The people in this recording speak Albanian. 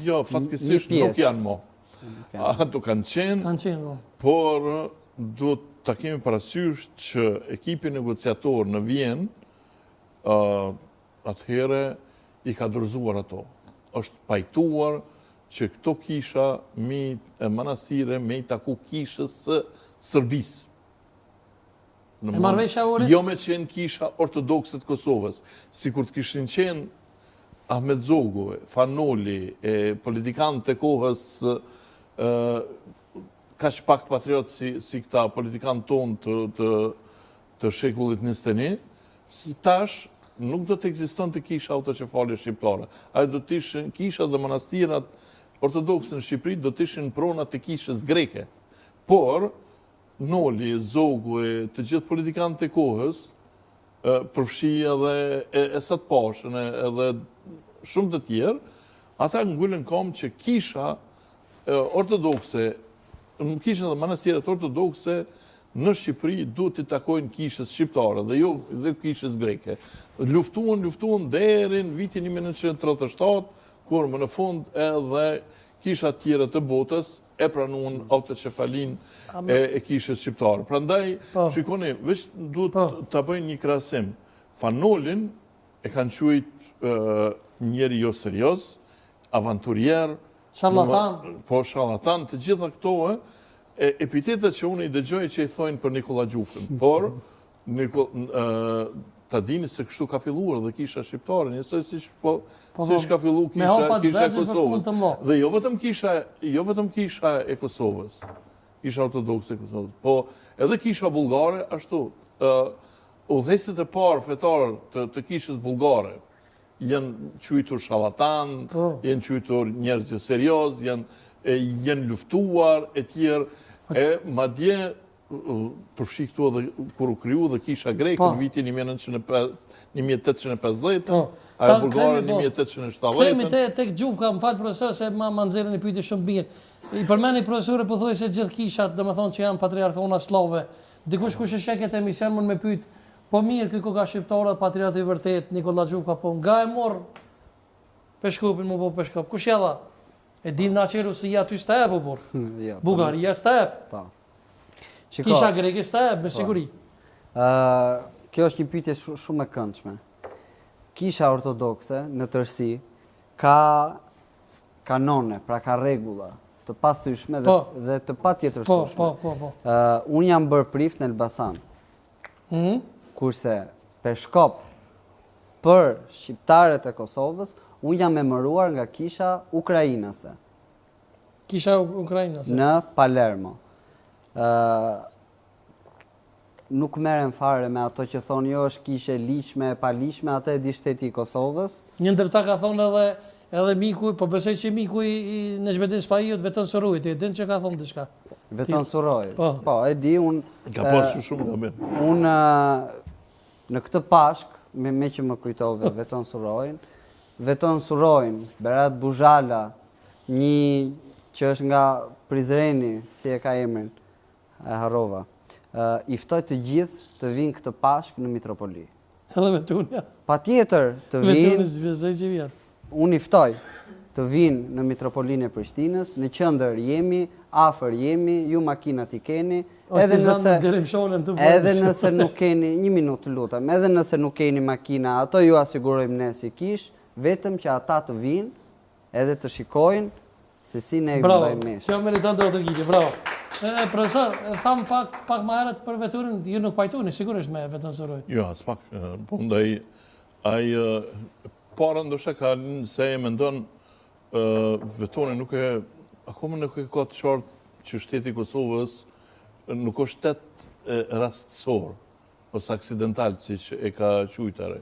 Jo, fatkesisht nuk janë mo. Ato kanë qenë, por do të kemi parasysh që ekipi negociator në Vjenë atëhere i ka dorëzuar ato. Është pajtuar që këto kisha mi manastire me i taku kishës së Sërbisë. E marrëveshja ore? Jo me qenë kisha ortodokse të Kosovës, si kur të kishin qenë Ahmet Zogu, Fanoli, politikanë të kohës, ka që pak patriot si këta politikanë tonë të shekullit 21, tash nuk do të ekziston të kisha autoqefalje shqiptare. Ajo do të ishin kisha dhe manastirat ortodokse në Shqipëri do të ishin prona të kishës greke. Por, Noli, Zogu, të gjithë politikanë të kohës, përfshi edhe Esat Pashën edhe shumë të tjerë, ata ngullën kom që kisha ortodokse, kisha dhe manastirat ortodokse në Shqipëri duhet të takojnë kishës shqiptare dhe jo dhe kishës greke. Luftuan deri në vitin 1937, kur më në fund edhe kisha tjera të botës e pranuan autoqefalin e kishës shqiptare. Prandaj, shikoni, veç duhet të bëjnë një krahasim. Fanolin e kanë quajtur njeri jo serios, avanturier, sharlatan. Po, sharlatan, të gjitha këto epitetet që unë i dëgjoj që i thojnë për Nikola Gjukën. Por, ta dini se kështu ka filluar dhe kisha shqiptare, njësoj si ka fillu kisha e Kosovës. Dhe jo vetëm kisha e Kosovës, kisha ortodokse e Kosovës, po edhe kisha bulgare ashtu. Udhëheqësit e parë fetar të kishës bulgare janë quajtur sharlatan, janë quajtur njerëz jo serioz, janë luftuar e tjerë, madje përfshi këtu edhe kur u kriju dhe kisha greke në vitin 1850, ajo bulgare 1870. Kemi tek Gjufka, më falë profesor, se ma nxjerrën i pyetje shumë mirë. I përmeni profesore pëthoj se gjithë kishat, dhe më thonë që janë patriarkona slave. Dikush kush e sheket emision mund me pyet, po mirë këko ka shqiptarët, patriarkat i vërtet, Nikola Gjufka, po nga e morë peshkupin, mu po peshkup. Kush jadha? E dim na që Rusia ty step, o por. Bugaria step. Kisha greke step, me siguri. Kjo është një pyetje shumë e këndshme. Kisha ortodokse në tërësi ka kanone, pra ka rregulla të pathyeshme dhe të patjetërsueshme. Unë jam bërë prift në Elbasan. Kurse peshkop për shqiptarët e Kosovës, unë jam emëruar nga kisha ukrainase. Kisha ukrainase? Në Palermo. Nuk merren fare me ato që thonë jo është kishe liqme, pa liqme, atë e di shteti i Kosovës. Një ndërta ka thonë edhe miku, po besoj që miku në Zhvetin Spahijut Veton Surojit, e din që ka thonë diçka. Veton Surojit. Po, e di unë. Ka pasur shumë gabim. Unë në këtë pashk, me që më kujtove Veton Surojin, Berat Buzhala, një që është nga Prizreni, si e ka emrin, e harrova. I ftoj të gjithë të vinë këtë pashk në Mitropoli. Edhe me tunja? Pa tjetër të vinë, unë i ftoj të vinë në Mitropolinë e Prishtinës, në qendër jemi, afër jemi, ju makinat i keni, edhe nëse nuk keni, një minutë lutem, edhe nëse nuk keni makina, ato ju asigurojmë ne si kish, vetëm që ata të vinë edhe të shikojnë se si ne i bëjmë mesh. Bravo, kjo meriton të otërgjitje, bravo. Profesor, thamë pak më herët për veturin, ju nuk pajtuni sigurisht me Veton Suroj. Jo, as pak, po ndaj, para ndoshta ka se e mendon vetoni nuk e, akoma nuk e ka të qartë që shteti i Kosovës nuk është shtet rastësor ose aksidental, siç e ka quajtur.